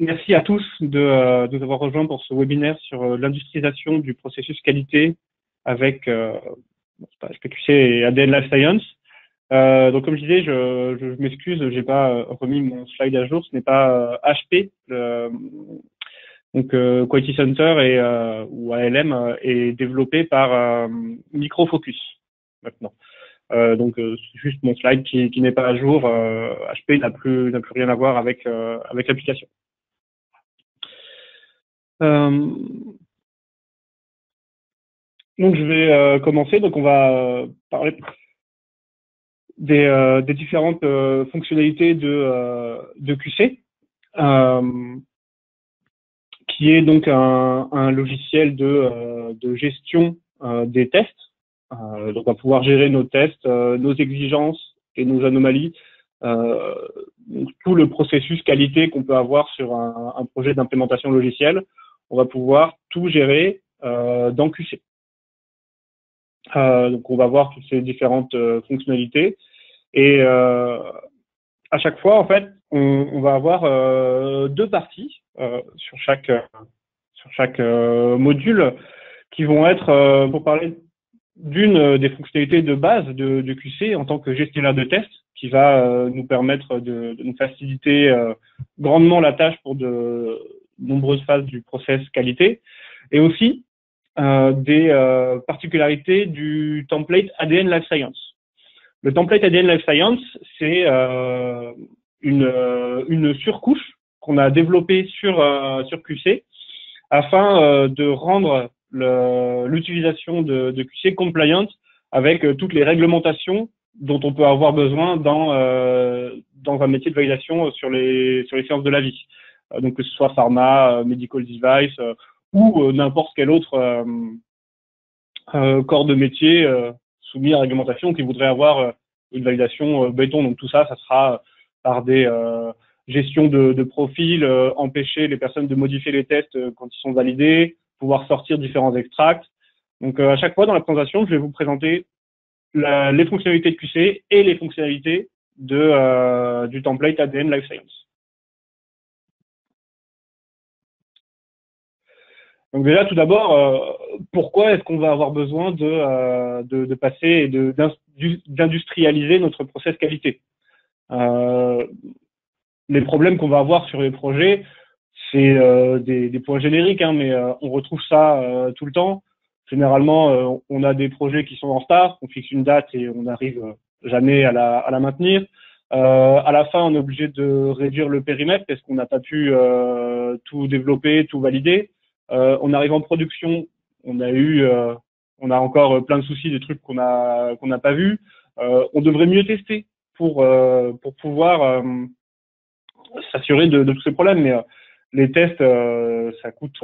Merci à tous de nous avoir rejoints pour ce webinaire sur l'industrialisation du processus qualité avec HPQC et ADN Life Science. Donc comme je disais, je m'excuse, j'ai pas remis mon slide à jour. Ce n'est pas HP, donc Quality Center ou ALM est développé par Microfocus maintenant. Donc c'est juste mon slide qui n'est pas à jour. HP n'a plus rien à voir avec l'application. Donc je vais commencer. Donc on va parler des différentes fonctionnalités de QC, qui est donc un logiciel de gestion des tests. Donc on va pouvoir gérer nos tests, nos exigences et nos anomalies, donc tout le processus qualité qu'on peut avoir sur un projet d'implémentation logicielle. On va pouvoir tout gérer dans QC. Donc on va voir toutes ces différentes fonctionnalités et à chaque fois en fait on va avoir deux parties sur chaque module qui vont être pour parler d'une des fonctionnalités de base de QC en tant que gestionnaire de test qui va nous permettre de nous faciliter grandement la tâche pour de nombreuses phases du process qualité et aussi des particularités du template ADN Life Science. Le template ADN Life Science, c'est une surcouche qu'on a développée sur QC afin de rendre l'utilisation de QC compliant avec toutes les réglementations dont on peut avoir besoin dans un métier de validation sur les sciences de la vie. Donc que ce soit pharma, medical device ou n'importe quel autre corps de métier soumis à réglementation qui voudrait avoir une validation béton. Donc tout ça, ça sera par des gestions de profils, empêcher les personnes de modifier les tests quand ils sont validés, pouvoir sortir différents extracts. Donc à chaque fois dans la présentation, je vais vous présenter les fonctionnalités de QC et les fonctionnalités du template ADN Life Science. Donc déjà, tout d'abord, pourquoi est-ce qu'on va avoir besoin de passer et d'industrialiser notre process qualité? Les problèmes qu'on va avoir sur les projets, c'est des points génériques, hein, mais on retrouve ça tout le temps. Généralement, on a des projets qui sont en retard, on fixe une date et on n'arrive jamais à la maintenir. À la fin, on est obligé de réduire le périmètre parce qu'on n'a pas pu tout développer, tout valider. On arrive en production, on a encore plein de soucis, des trucs qu'on n'a pas vus. On devrait mieux tester pour pouvoir s'assurer de tous ces problèmes. Mais les tests, ça coûte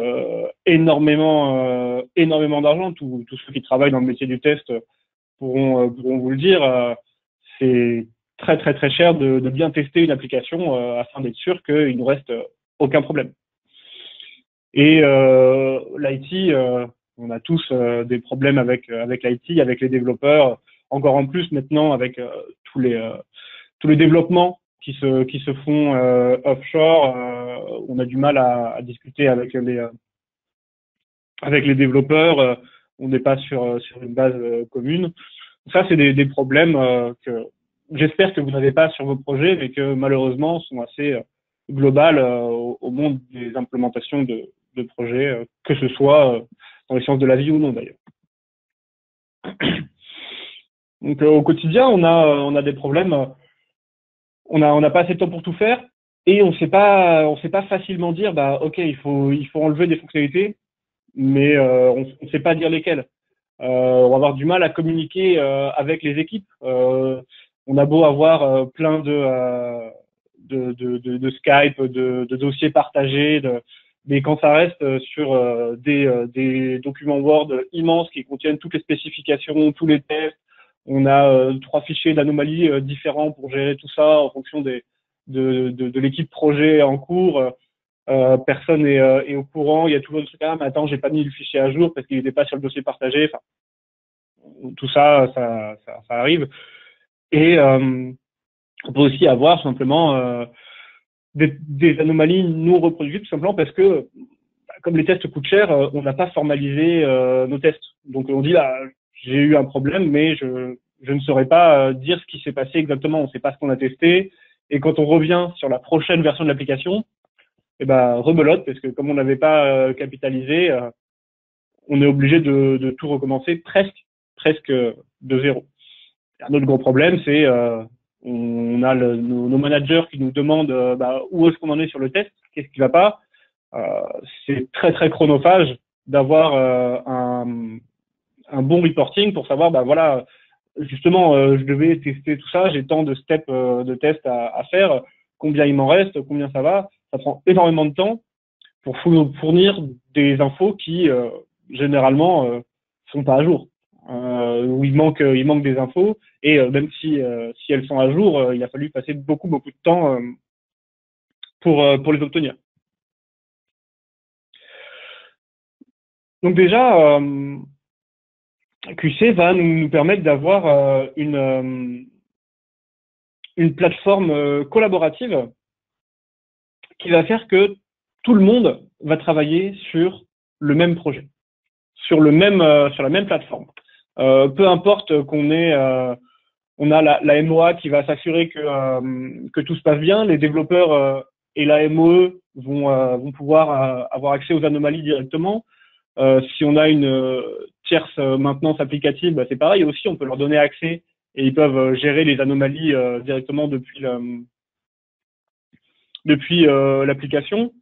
énormément d'argent. Tous ceux qui travaillent dans le métier du test pourront vous le dire. C'est très très très cher de bien tester une application afin d'être sûr qu'il ne nous reste aucun problème. Et l'IT, on a tous des problèmes avec l'IT, avec les développeurs, encore en plus maintenant avec tous les développements qui se font offshore. On a du mal à discuter avec les développeurs. On n'est pas sur une base commune. Ça, c'est des problèmes que j'espère que vous n'avez pas sur vos projets, mais que malheureusement sont assez globales au monde des implémentations de projets, que ce soit dans les sciences de la vie ou non d'ailleurs. Donc au quotidien, on a des problèmes. On n'a pas assez de temps pour tout faire et on sait pas facilement dire ok, il faut enlever des fonctionnalités, mais on ne sait pas dire lesquelles. On va avoir du mal à communiquer avec les équipes. On a beau avoir plein de Skype, de dossiers partagés, mais quand ça reste sur des documents Word immenses qui contiennent toutes les spécifications, tous les tests, on a 3 fichiers d'anomalies différents pour gérer tout ça en fonction de l'équipe projet en cours. Personne est au courant. Il y a toujours des trucs mais attends, j'ai pas mis le fichier à jour parce qu'il n'était pas sur le dossier partagé. Enfin, tout ça arrive. Et on peut aussi avoir simplement des anomalies non reproductibles, tout simplement parce que, comme les tests coûtent cher, on n'a pas formalisé nos tests. Donc on dit là, j'ai eu un problème, mais je ne saurais pas dire ce qui s'est passé exactement. On ne sait pas ce qu'on a testé. Et quand on revient sur la prochaine version de l'application, eh ben rebelote, parce que comme on n'avait pas capitalisé, on est obligé de tout recommencer presque de zéro. Un autre gros problème, c'est on a nos managers qui nous demandent où est-ce qu'on en est sur le test, qu'est-ce qui va pas. C'est très chronophage d'avoir un bon reporting pour savoir, voilà, justement, je devais tester tout ça, j'ai tant de steps de tests à faire, combien il m'en reste, combien ça va. Ça prend énormément de temps pour fournir des infos qui, généralement, sont pas à jour. Où il manque des infos, et même si elles sont à jour, il a fallu passer beaucoup de temps pour les obtenir. Donc déjà, QC va nous permettre d'avoir une plateforme collaborative qui va faire que tout le monde va travailler sur le même projet, sur la même plateforme. Peu importe qu'on ait on a la MOA qui va s'assurer que tout se passe bien. Les développeurs et la MOE vont pouvoir avoir accès aux anomalies directement. Si on a une tierce maintenance applicative, c'est pareil aussi, on peut leur donner accès et ils peuvent gérer les anomalies directement depuis l'application.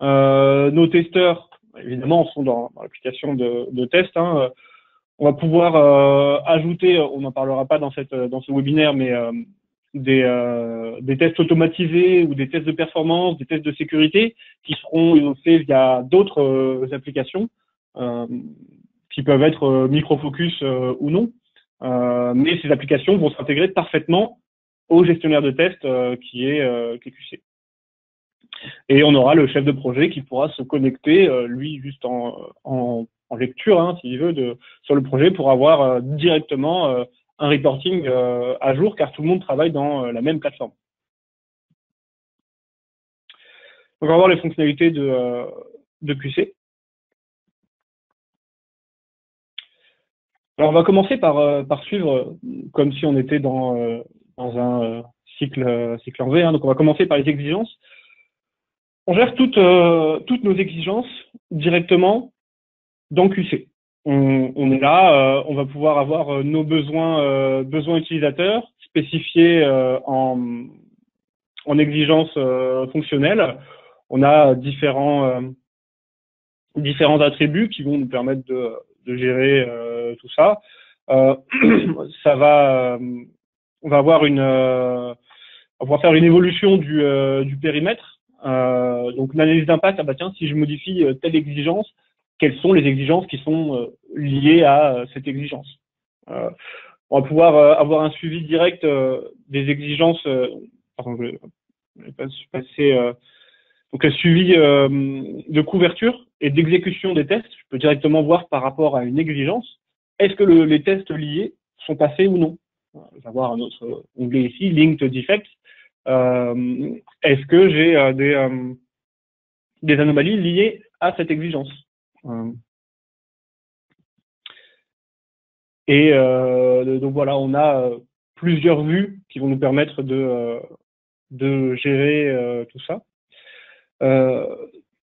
Nos testeurs, évidemment, sont dans l'application de test. On va pouvoir ajouter, on n'en parlera pas dans ce webinaire, mais des tests automatisés ou des tests de performance, des tests de sécurité qui seront faits via d'autres applications qui peuvent être microfocus ou non. Mais ces applications vont s'intégrer parfaitement au gestionnaire de test qui est QC. Et on aura le chef de projet qui pourra se connecter, lui, juste en lecture, s'il veut, sur le projet pour avoir directement un reporting à jour, car tout le monde travaille dans la même plateforme. Donc, on va voir les fonctionnalités de QC. Alors, on va commencer par suivre comme si on était dans un cycle en V. Donc, on va commencer par les exigences. On gère toutes nos exigences directement dans QC. On est là, on va pouvoir avoir nos besoins utilisateurs spécifiés en exigences fonctionnelles. On a différents attributs qui vont nous permettre de gérer tout ça. Ça va, on va avoir on va faire une évolution du périmètre. Donc l'analyse d'impact, tiens, si je modifie telle exigence, quelles sont les exigences qui sont liées à cette exigence. On va pouvoir avoir un suivi direct des exigences. Pardon, je vais passer. Donc le suivi de couverture et d'exécution des tests. Je peux directement voir par rapport à une exigence, est-ce que les tests liés sont passés ou non. On va avoir un autre onglet ici, Linked Defects. Est-ce que j'ai des anomalies liées à cette exigence. Et donc voilà, on a plusieurs vues qui vont nous permettre de gérer tout ça.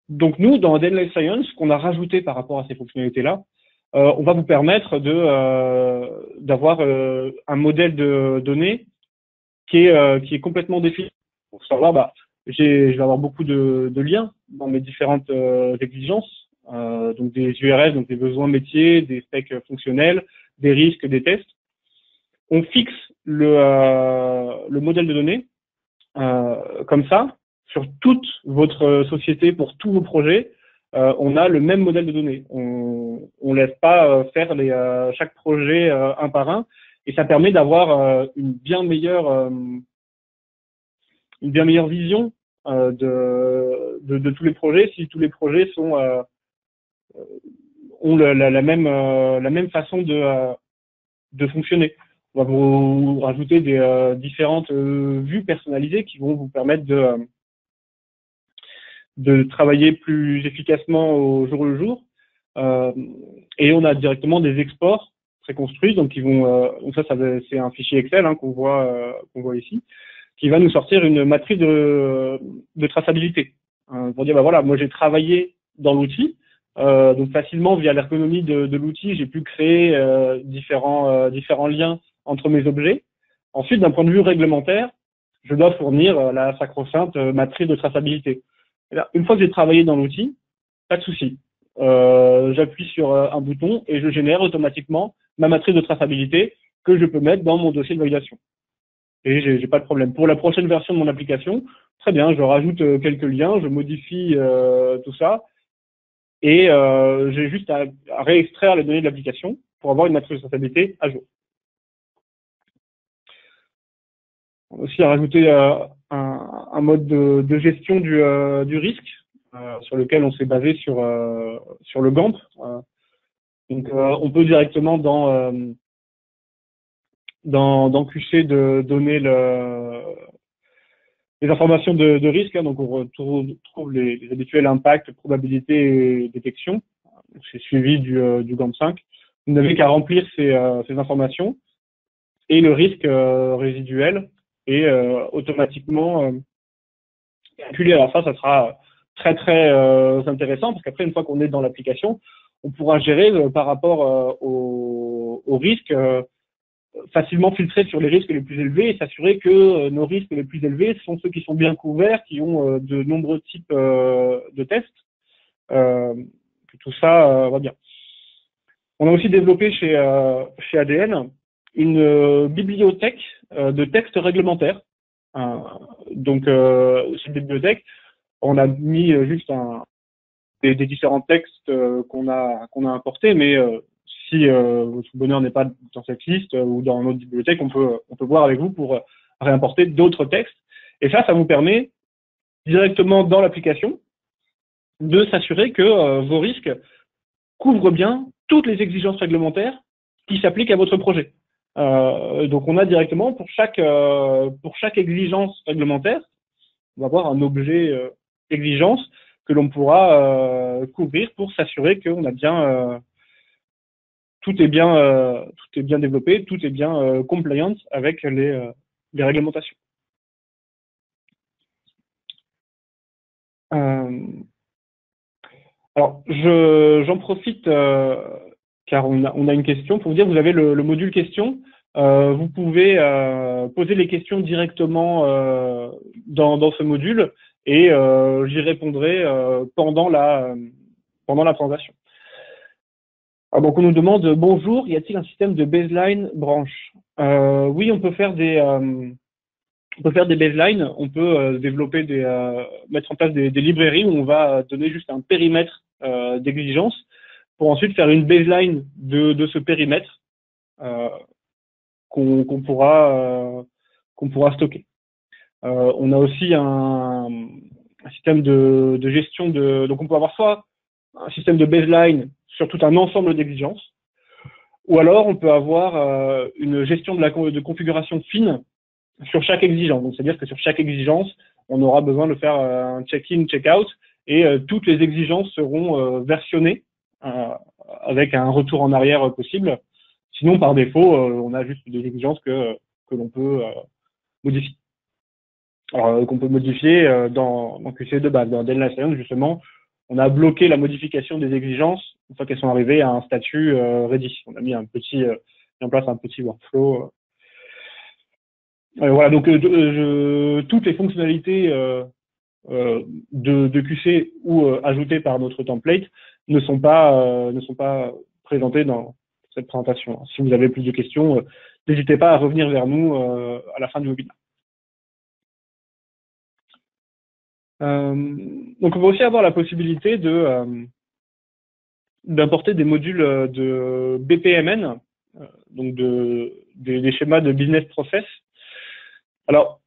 Donc nous, dans Data Science, ce qu'on a rajouté par rapport à ces fonctionnalités-là, on va vous permettre d'avoir un modèle de données qui est complètement défini. Pour savoir, je vais avoir beaucoup de liens dans mes différentes exigences, donc des URS, donc des besoins métiers, des specs fonctionnels, des risques, des tests. On fixe le modèle de données comme ça sur toute votre société pour tous vos projets. On a le même modèle de données. On laisse pas faire chaque projet un par un, et ça permet d'avoir une bien meilleure vision de tous les projets, si tous les projets ont la même façon de fonctionner. On va vous rajouter des différentes vues personnalisées qui vont vous permettre de travailler plus efficacement au jour le jour. Et on a directement des exports préconstruits, donc ils vont, donc ça c'est un fichier Excel qu'on voit ici, qui va nous sortir une matrice de traçabilité. Pour dire, bah voilà, moi j'ai travaillé dans l'outil, donc facilement via l'ergonomie de l'outil, j'ai pu créer différents liens entre mes objets. Ensuite, d'un point de vue réglementaire, je dois fournir la sacro-sainte matrice de traçabilité. Et là, une fois que j'ai travaillé dans l'outil, pas de souci. J'appuie sur un bouton et je génère automatiquement ma matrice de traçabilité que je peux mettre dans mon dossier de validation. Et j'ai pas de problème. Pour la prochaine version de mon application, très bien, je rajoute quelques liens, je modifie tout ça et j'ai juste à réextraire les données de l'application pour avoir une matrice de traçabilité à jour. On va aussi rajouter un mode de gestion du risque sur lequel on s'est basé sur le GAMP. Donc on peut directement dans QC de donner les informations de risque, donc on retrouve les habituels impacts, probabilité et détection. C'est suivi du GAMP 5. Vous n'avez qu'à remplir ces informations et le risque résiduel est automatiquement calculé. Alors ça sera très très intéressant parce qu'après, une fois qu'on est dans l'application, on pourra gérer par rapport au risque, facilement filtrer sur les risques les plus élevés et s'assurer que nos risques les plus élevés sont ceux qui sont bien couverts, qui ont de nombreux types de tests, que tout ça va bien. On a aussi développé chez ADN une bibliothèque de textes réglementaires. Donc, cette bibliothèque, on a mis juste des différents textes qu'on a importés, mais si votre bonheur n'est pas dans cette liste ou dans notre bibliothèque, on peut voir avec vous pour réimporter d'autres textes. Et ça vous permet directement dans l'application de s'assurer que vos risques couvrent bien toutes les exigences réglementaires qui s'appliquent à votre projet. Donc on a directement pour chaque exigence réglementaire, on va avoir un objet exigence que l'on pourra couvrir pour s'assurer qu'on a bien tout est bien développé, tout est bien compliant avec les réglementations. Alors j'en profite car on a une question pour vous dire, vous avez le module questions. Vous pouvez poser les questions directement dans ce module et j'y répondrai pendant la présentation. Alors donc on nous demande bonjour, y a-t-il un système de baseline branche? Oui, on peut faire des baselines, on peut développer mettre en place des librairies où on va donner juste un périmètre d'exigence pour ensuite faire une baseline de ce périmètre qu'on pourra stocker. On a aussi un système de gestion donc on peut avoir soit un système de baseline sur tout un ensemble d'exigences, ou alors on peut avoir une gestion de configuration fine sur chaque exigence. Donc c'est-à-dire que sur chaque exigence, on aura besoin de faire un check-in, check-out, et toutes les exigences seront versionnées avec un retour en arrière possible. Sinon, par défaut, on a juste des exigences que l'on peut modifier. Alors, qu'on peut modifier dans QC de base. Dans Deadline Science, justement, on a bloqué la modification des exigences une fois qu'elles sont arrivées à un statut ready. On a mis en place un petit workflow. Voilà, donc toutes les fonctionnalités de QC ou ajoutées par notre template ne sont pas présentées dans cette présentation. Si vous avez plus de questions, n'hésitez pas à revenir vers nous à la fin du webinaire. Donc on va aussi avoir la possibilité d'importer des modules de BPMN, donc des schémas de business process. Alors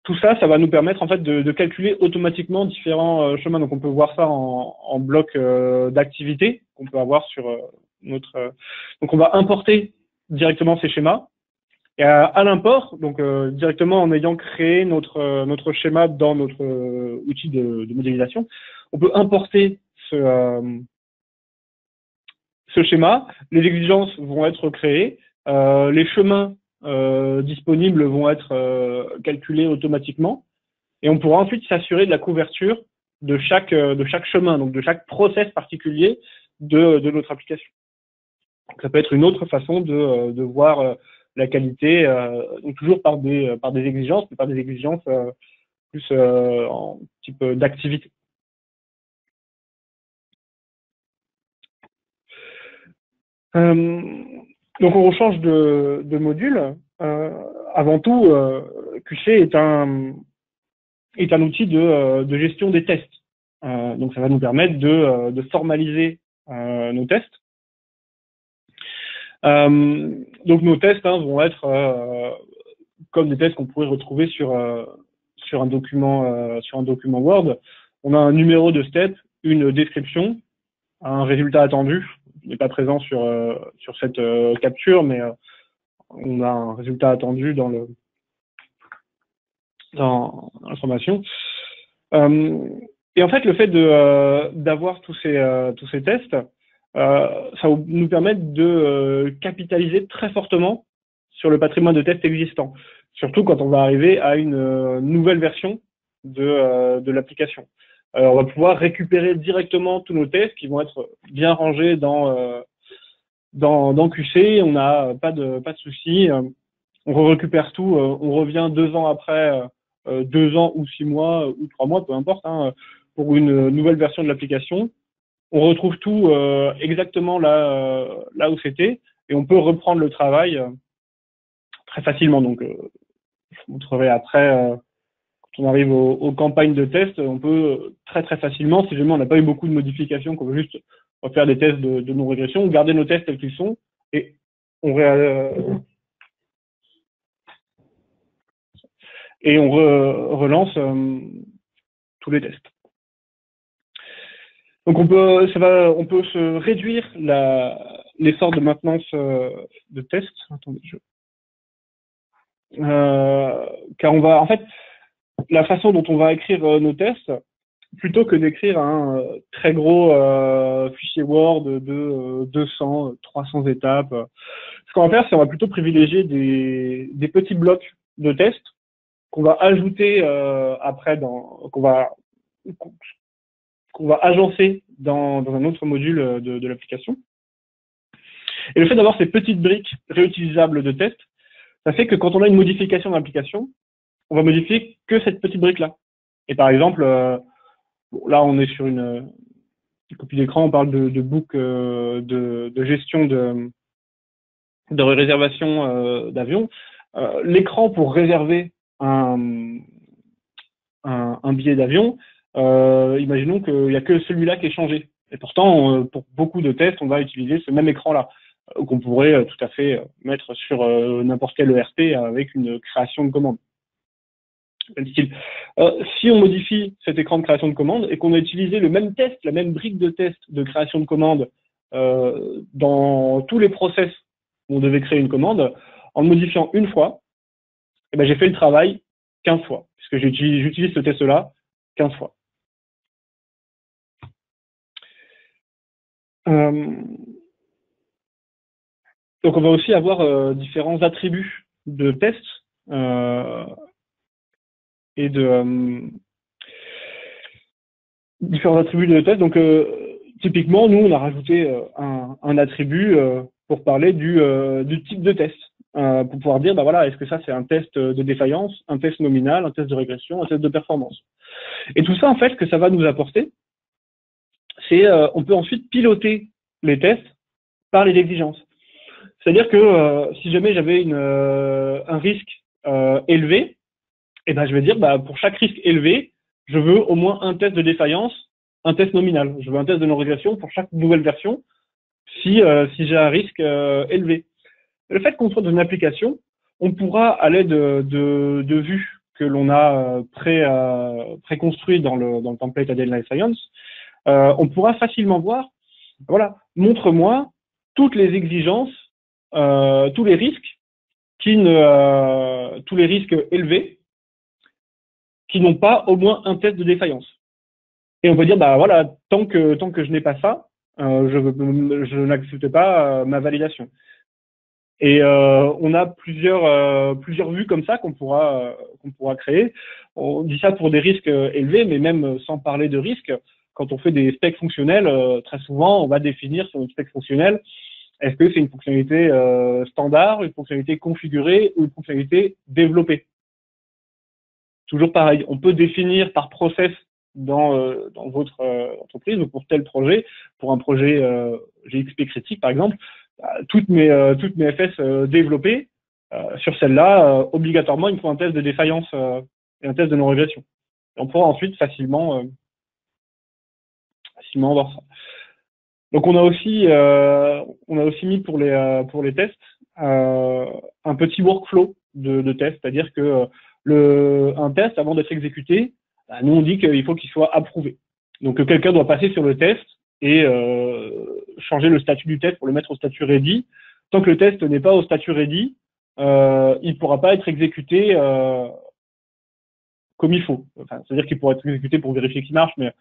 tout ça, ça va nous permettre en fait de calculer automatiquement différents chemins. Donc on peut voir ça en bloc d'activité qu'on peut avoir sur notre. Donc on va importer directement ces schémas Et à l'import, donc directement en ayant créé notre schéma dans notre outil de modélisation, on peut importer ce schéma. Les exigences vont être créées, les chemins disponibles vont être calculés automatiquement, et on pourra ensuite s'assurer de la couverture de chaque chemin, donc de chaque process particulier de notre application. Donc, ça peut être une autre façon de voir la qualité, donc toujours par des exigences, mais par des exigences plus en type d'activité. Donc on change de module. Avant tout, QC est un outil de gestion des tests. Donc ça va nous permettre de formaliser nos tests. Donc nos tests vont être comme des tests qu'on pourrait retrouver sur un document Word. On a un numéro de step, une description, un résultat attendu. Il n'est pas présent sur cette capture, mais on a un résultat attendu dans l'information. Et en fait, le fait d'avoir tous ces tests, ça va nous permettre de capitaliser très fortement sur le patrimoine de tests existant, surtout quand on va arriver à une nouvelle version de l'application. On va pouvoir récupérer directement tous nos tests qui vont être bien rangés dans QC. On n'a pas de souci. On récupère tout. On revient 2 ans après, 2 ans ou 6 mois ou 3 mois, peu importe, pour une nouvelle version de l'application. On retrouve tout exactement là où c'était, et on peut reprendre le travail très facilement. Donc, je vous montrerai après. Quand on arrive aux campagnes de test, on peut très très facilement, si jamais on n'a pas eu beaucoup de modifications, qu'on veut juste refaire des tests de non-régression, garder nos tests tels qu'ils sont, et on relance tous les tests. Donc on peut se réduire l'effort de maintenance de test. Attendez, car on va, en fait, la façon dont on va écrire nos tests, plutôt que d'écrire un très gros fichier Word de 200, 300 étapes, ce qu'on va faire, c'est on va plutôt privilégier des petits blocs de tests qu'on va ajouter après qu'on va agencer dans un autre module de l'application. Et le fait d'avoir ces petites briques réutilisables de test, ça fait que quand on a une modification dans l'application, on va modifier que cette petite brique-là. Et par exemple, là on est sur une copie d'écran, on parle de book de gestion de réservation d'avion. L'écran pour réserver un billet d'avion, imaginons qu'il n'y a que celui-là qui est changé. Et pourtant, pour beaucoup de tests, on va utiliser ce même écran-là, qu'on pourrait tout à fait mettre sur n'importe quel ERP avec une création de commande. Si on modifie cet écran de création de commande et qu'on a utilisé le même test, la même brique de test de création de commande dans tous les process où on devait créer une commande, en le modifiant une fois, eh ben, j'ai fait le travail 15 fois, puisque j'utilise ce test-là 15 fois. Donc on va aussi avoir différents attributs de tests et différents attributs de test. Donc typiquement, nous, on a rajouté un attribut pour parler du type de test. Pour pouvoir dire, bah voilà, est-ce que ça c'est un test de défaillance, un test nominal, un test de régression, un test de performance. Et tout ça, en fait, ce que ça va nous apporter, c'est on peut ensuite piloter les tests par les exigences. C'est-à-dire que si jamais j'avais un risque élevé, eh ben, je vais dire, bah, pour chaque risque élevé, je veux au moins un test de défaillance, un test nominal. Je veux un test de non-régression pour chaque nouvelle version si j'ai un risque élevé. Le fait qu'on soit dans une application, on pourra, à l'aide de vues que l'on a préconstruit dans le template Adyen Life Science, on pourra facilement voir, voilà, montre-moi toutes les exigences, tous les risques, tous les risques élevés qui n'ont pas au moins un test de défaillance. Et on peut dire, bah voilà, tant que je n'ai pas ça, je n'accepte pas ma validation. Et on a plusieurs vues comme ça qu'on pourra créer. On dit ça pour des risques élevés, mais même sans parler de risques, quand on fait des specs fonctionnels, très souvent, on va définir sur une spec fonctionnelle, est-ce que c'est une fonctionnalité standard, une fonctionnalité configurée ou une fonctionnalité développée. Toujours pareil, on peut définir par process dans votre entreprise ou pour tel projet, pour un projet GXP critique par exemple, toutes mes FS développées, sur celle-là, obligatoirement, il me faut un test de défaillance et un test de non-régression. On pourra ensuite facilement voir ça. Donc on a aussi mis pour les tests un petit workflow de test, c'est-à-dire que un test, avant d'être exécuté, nous on dit qu'il faut qu'il soit approuvé. Donc quelqu'un doit passer sur le test et changer le statut du test pour le mettre au statut ready. Tant que le test n'est pas au statut ready, il ne pourra pas être exécuté comme il faut. Enfin, c'est-à-dire qu'il pourra être exécuté pour vérifier qu'il marche, mais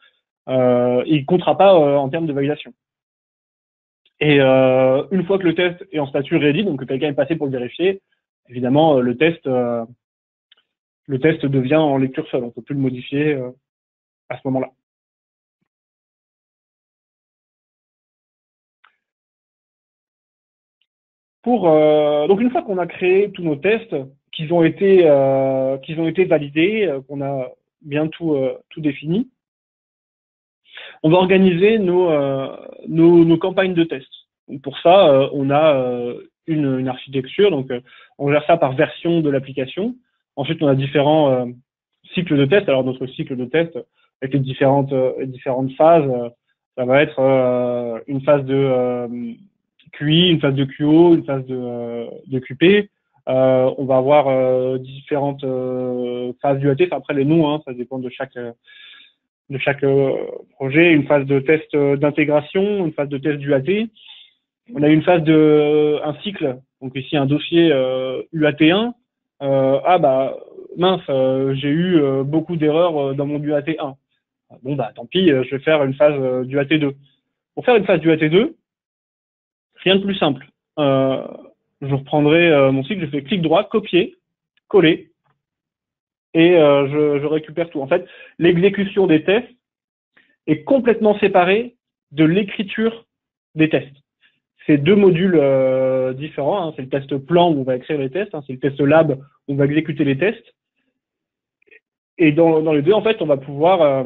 il ne comptera pas en termes de validation. Et une fois que le test est en statut ready, donc que quelqu'un est passé pour le vérifier, évidemment, le test devient en lecture seule. On ne peut plus le modifier à ce moment-là. Donc une fois qu'on a créé tous nos tests, qu'ils ont été validés, qu'on a bien tout défini, on va organiser nos campagnes de tests. Donc pour ça, on a une architecture, donc on gère ça par version de l'application. Ensuite, on a différents cycles de test. Alors notre cycle de test avec les différentes phases, ça va être une phase de QI, une phase de QO, une phase de QP. On va avoir différentes phases d'UAT. Enfin, après les noms, ça dépend de chaque projet. Une phase de test d'intégration, une phase de test d'UAT. On a une phase un cycle. Donc ici un dossier UAT1. Mince, j'ai eu beaucoup d'erreurs dans mon UAT1. Bon bah tant pis, je vais faire une phase d'UAT2. Pour faire une phase d'UAT2, rien de plus simple. Je reprendrai mon cycle, je fais clic droit, copier, coller, et je récupère tout. En fait, l'exécution des tests est complètement séparée de l'écriture des tests. C'est deux modules différents. Hein. C'est le test plan où on va écrire les tests, c'est le test lab où on va exécuter les tests. Et dans les deux, en fait, on va pouvoir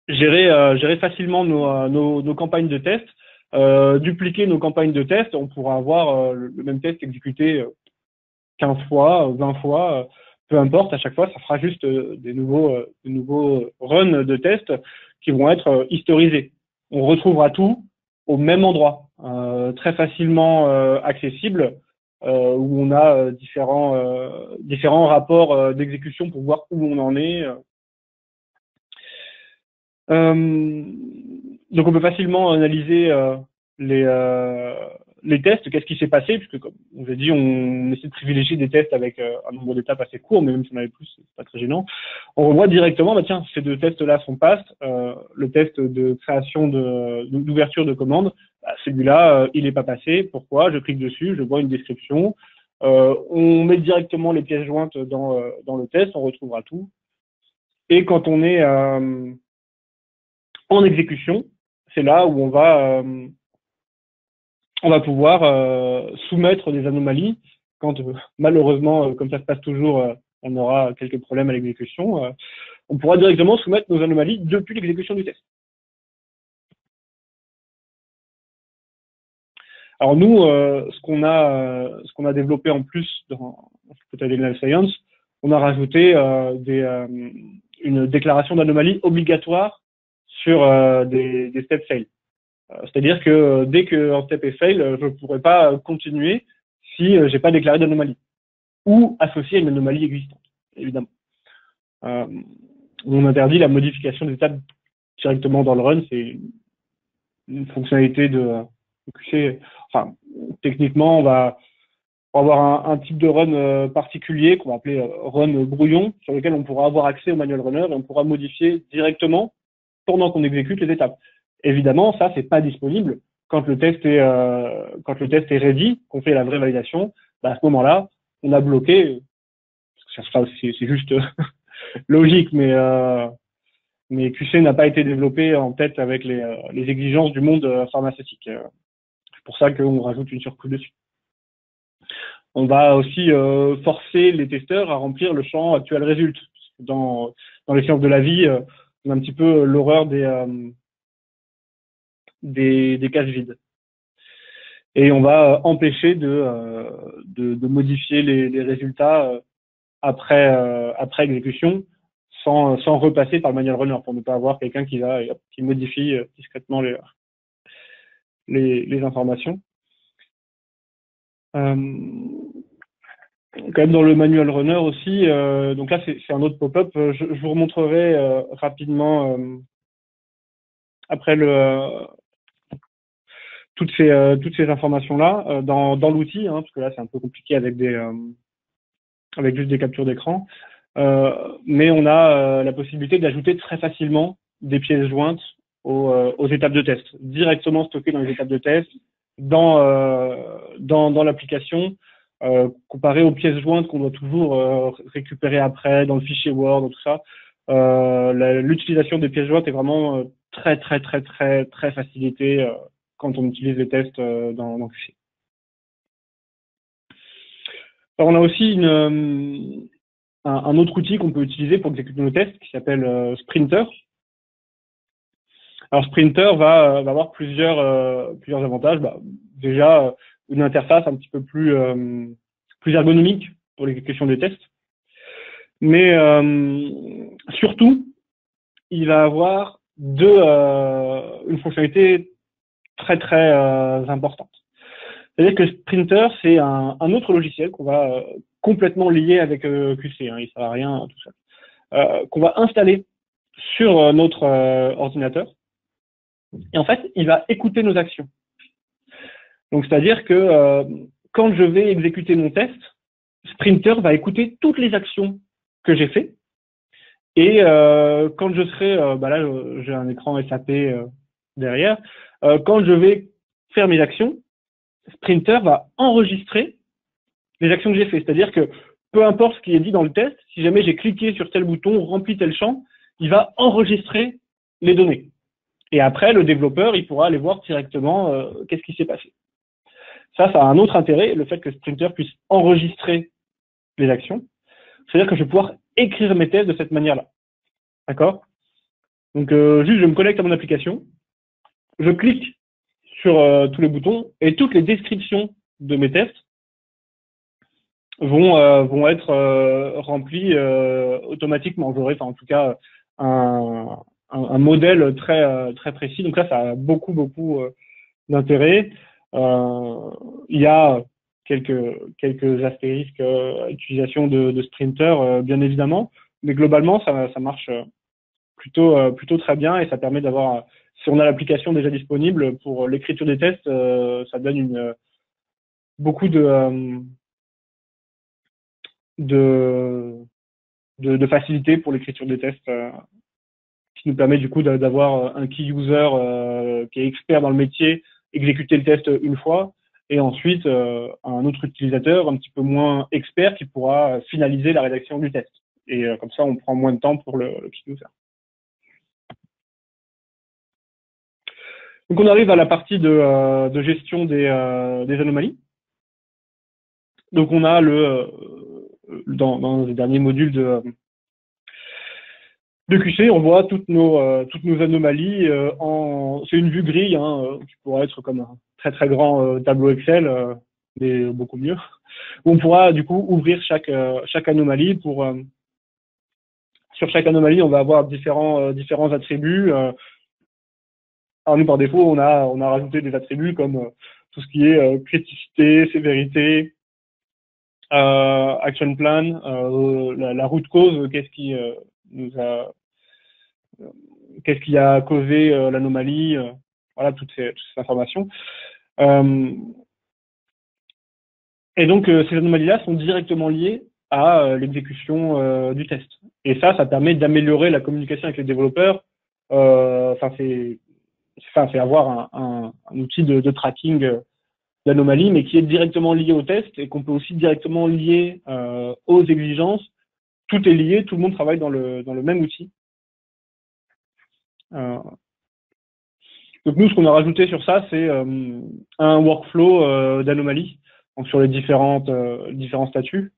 gérer facilement nos campagnes de tests. Dupliquer nos campagnes de tests, on pourra avoir le même test exécuté 15 fois, 20 fois, peu importe, à chaque fois, ça fera juste des nouveaux runs de tests qui vont être historisés. On retrouvera tout au même endroit, très facilement accessible, où on a différents rapports d'exécution pour voir où on en est. Donc on peut facilement analyser les tests, qu'est-ce qui s'est passé, puisque comme on vous a dit, on essaie de privilégier des tests avec un nombre d'étapes assez court, mais même si on avait plus, c'est pas très gênant. On revoit directement, tiens, ces deux tests-là sont passés. Le test de création d'ouverture de commande, celui-là, il n'est pas passé. Pourquoi? Je clique dessus, je vois une description. On met directement les pièces jointes dans le test, on retrouvera tout. Et quand on est en exécution, c'est là où on va pouvoir soumettre des anomalies quand malheureusement, comme ça se passe toujours, on aura quelques problèmes à l'exécution. On pourra directement soumettre nos anomalies depuis l'exécution du test. Alors nous, ce qu'on a développé en plus dans Life Science, on a rajouté une déclaration d'anomalie obligatoire sur des step fail. C'est-à-dire que dès qu'un step est fail, je ne pourrai pas continuer si j'ai pas déclaré d'anomalie ou associé à une anomalie existante, évidemment. On interdit la modification des étapes directement dans le run. C'est une fonctionnalité de QC. Enfin, techniquement, pour avoir un type de run particulier qu'on va appeler run brouillon, sur lequel on pourra avoir accès au manual runner et on pourra modifier directement pendant qu'on exécute les étapes. Évidemment, ça, c'est pas disponible quand le test est ready, qu'on fait la vraie validation. Bah, à ce moment-là, on a bloqué. C'est juste logique, mais QC n'a pas été développé en tête avec les exigences du monde pharmaceutique. C'est pour ça qu'on rajoute une surcouche dessus. On va aussi forcer les testeurs à remplir le champ actuel résulte. Dans les sciences de la vie, on a un petit peu l'horreur des cases vides. Et on va empêcher de modifier les résultats après exécution sans repasser par le manual runner pour ne pas avoir quelqu'un qui modifie discrètement les informations. Quand même dans le manual runner aussi, donc là c'est un autre pop-up, je vous remontrerai rapidement après toutes ces informations-là dans l'outil, hein, parce que là c'est un peu compliqué avec juste des captures d'écran. Mais on a la possibilité d'ajouter très facilement des pièces jointes aux étapes de test, directement stockées dans les étapes de test, dans l'application, comparé aux pièces jointes qu'on doit toujours récupérer après dans le fichier Word, dans tout ça. L'utilisation des pièces jointes est vraiment très très très très très facilitée quand on utilise les tests dans QC. Alors on a aussi un autre outil qu'on peut utiliser pour exécuter nos tests qui s'appelle Sprinter. Alors Sprinter va avoir plusieurs avantages. Bah, déjà une interface un petit peu plus ergonomique pour l'exécution des tests, mais surtout il va avoir une fonctionnalité très très importante. C'est-à-dire que Sprinter, c'est un autre logiciel qu'on va complètement lier avec QC, hein, il ne sert à rien tout ça, qu'on va installer sur notre ordinateur. Et en fait, il va écouter nos actions. Donc, c'est-à-dire que quand je vais exécuter mon test, Sprinter va écouter toutes les actions que j'ai faites. Et quand je serai, là, j'ai un écran SAP derrière, quand je vais faire mes actions, Sprinter va enregistrer les actions que j'ai faites. C'est-à-dire que peu importe ce qui est dit dans le test, si jamais j'ai cliqué sur tel bouton, rempli tel champ, il va enregistrer les données. Et après, le développeur, il pourra aller voir directement qu'est-ce qui s'est passé. Ça a un autre intérêt, le fait que Sprinter puisse enregistrer les actions. C'est-à-dire que je vais pouvoir écrire mes tests de cette manière-là. D'accord? Donc, juste, je me connecte à mon application, je clique sur tous les boutons et toutes les descriptions de mes tests vont être remplies automatiquement. J'aurai, en tout cas, un modèle très précis. Donc là, ça a beaucoup d'intérêt. Il y a quelques astérisques à l'utilisation de Sprinter, bien évidemment, mais globalement, ça marche plutôt très bien et ça permet d'avoir, si on a l'application déjà disponible pour l'écriture des tests, ça donne beaucoup de facilité pour l'écriture des tests, qui nous permet du coup d'avoir un key user qui est expert dans le métier, exécuter le test une fois, et ensuite un autre utilisateur un petit peu moins expert qui pourra finaliser la rédaction du test. Et comme ça, on prend moins de temps pour le key user. Donc on arrive à la partie de gestion des anomalies. Donc on a dans les derniers modules de QC, on voit toutes nos anomalies c'est une vue grille, hein, qui pourrait être comme un très très grand tableau Excel, mais beaucoup mieux. Où on pourra du coup ouvrir chaque anomalie sur chaque anomalie, on va avoir différents attributs. Alors nous par défaut, on a rajouté des attributs comme tout ce qui est criticité, sévérité, action plan, la root cause, qu'est-ce qui a causé l'anomalie, voilà toutes ces informations. Et donc, ces anomalies-là sont directement liées à l'exécution du test. Et ça permet d'améliorer la communication avec les développeurs. C'est avoir un outil de tracking d'anomalies, mais qui est directement lié au test et qu'on peut aussi directement lier aux exigences. Tout est lié, tout le monde travaille dans le même outil. Donc nous, ce qu'on a rajouté sur ça, c'est un workflow d'anomalies, donc sur les différents statuts.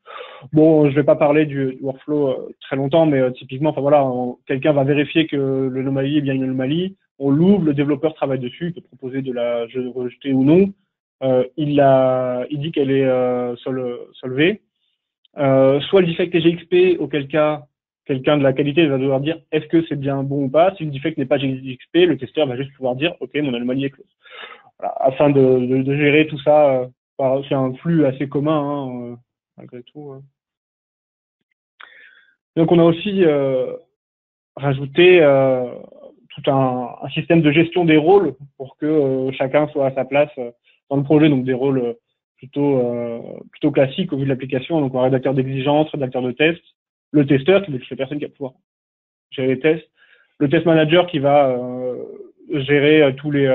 Bon, je vais pas parler du workflow très longtemps, mais typiquement, enfin voilà, quelqu'un va vérifier que l'anomalie est bien une anomalie, on l'ouvre, le développeur travaille dessus, il peut proposer de la rejeter ou non. Il dit qu'elle est solvée. Soit le defect est GXP, auquel cas quelqu'un de la qualité va devoir dire est-ce que c'est bien bon ou pas. Si le defect n'est pas GXP, le testeur va juste pouvoir dire ok, mon anomalie est close. Voilà, afin de gérer tout ça, c'est un flux assez commun malgré tout. Donc on a aussi rajouté tout un système de gestion des rôles pour que chacun soit à sa place dans le projet, donc des rôles plutôt classiques au vu de l'application, donc un rédacteur d'exigences, rédacteur de tests, le testeur, qui est la personne qui va pouvoir gérer les tests, le test manager qui va gérer tous les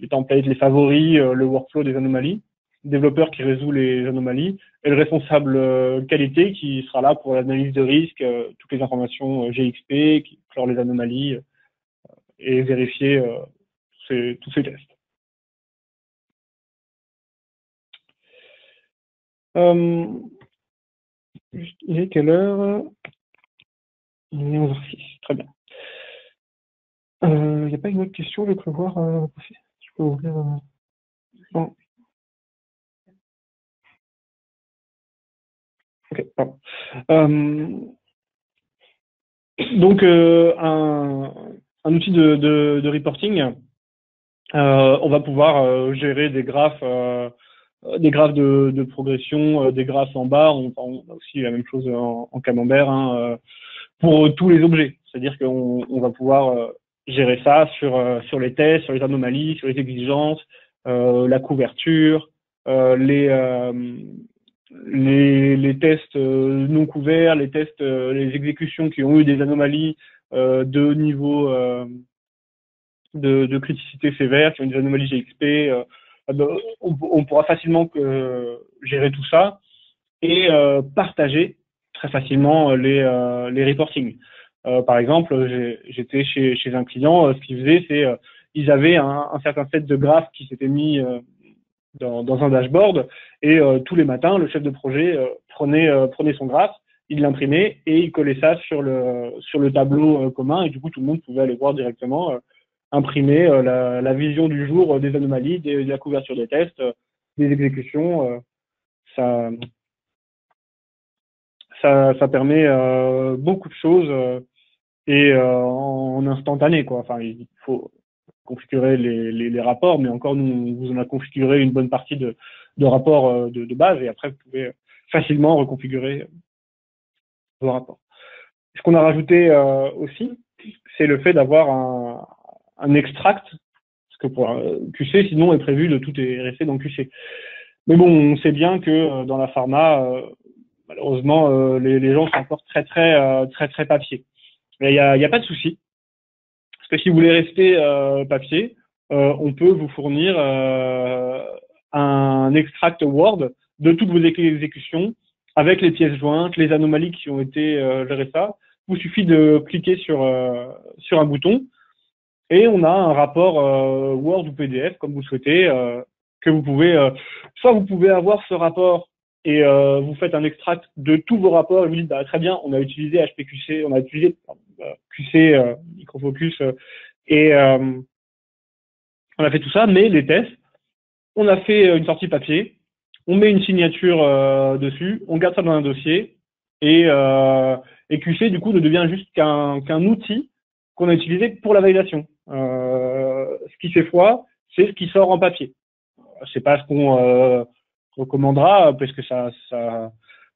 templates, les favoris, le workflow des anomalies, le développeur qui résout les anomalies, et le responsable qualité qui sera là pour l'analyse de risque, toutes les informations GXP, qui clore les anomalies et vérifier tous ces tests. Il est quelle heure? Il est 11h06, très bien. Il n'y a pas une autre question, je vais prévoir passer. Je peux ouvrir. Non. Ok, pardon. Donc, un outil de reporting, on va pouvoir gérer des graphes de progression, des graphes en barre. On a aussi la même chose en camembert pour tous les objets. C'est-à-dire qu'on va pouvoir gérer ça sur les tests, sur les anomalies, sur les exigences, la couverture, les tests non couverts, les tests, les exécutions qui ont eu des anomalies de niveau de criticité sévère, qui ont des anomalies GXP. On pourra facilement gérer tout ça et partager très facilement les reportings. Par exemple, j'étais chez un client, ce qu'ils faisaient, c'est ils avaient un certain set de graphes qui s'étaient mis dans un dashboard et tous les matins, le chef de projet prenait son graphe, il l'imprimait et il collait ça sur le tableau commun et du coup tout le monde pouvait aller voir directement imprimer la vision du jour des anomalies, de la couverture des tests, des exécutions. Ça, ça permet beaucoup de choses et en instantané, quoi. Enfin, il faut configurer les rapports, mais encore, nous, vous en a configuré une bonne partie de rapports de base et après, vous pouvez facilement reconfigurer vos rapports. Ce qu'on a rajouté aussi, c'est le fait d'avoir un extract, parce que pour QC, sinon, est prévu de tout est resté dans QC. Mais bon, on sait bien que dans la pharma, malheureusement, les gens sont encore très papier. Mais il y a pas de souci, parce que si vous voulez rester papier, on peut vous fournir un extract Word de toutes vos exécutions avec les pièces jointes, les anomalies qui ont été gérées ça. Il vous suffit de cliquer sur un bouton et on a un rapport Word ou PDF comme vous souhaitez que vous pouvez soit vous pouvez avoir ce rapport et vous faites un extract de tous vos rapports et vous dites bah, très bien, on a utilisé HPQC, on a utilisé QC, Microfocus et on a fait tout ça, mais les tests, on a fait une sortie papier, on met une signature dessus, on garde ça dans un dossier et QC du coup ne devient juste qu'un outil qu'on a utilisé pour la validation. Ce qui fait foi, c'est ce qui sort en papier. C'est pas ce qu'on recommandera parce que ça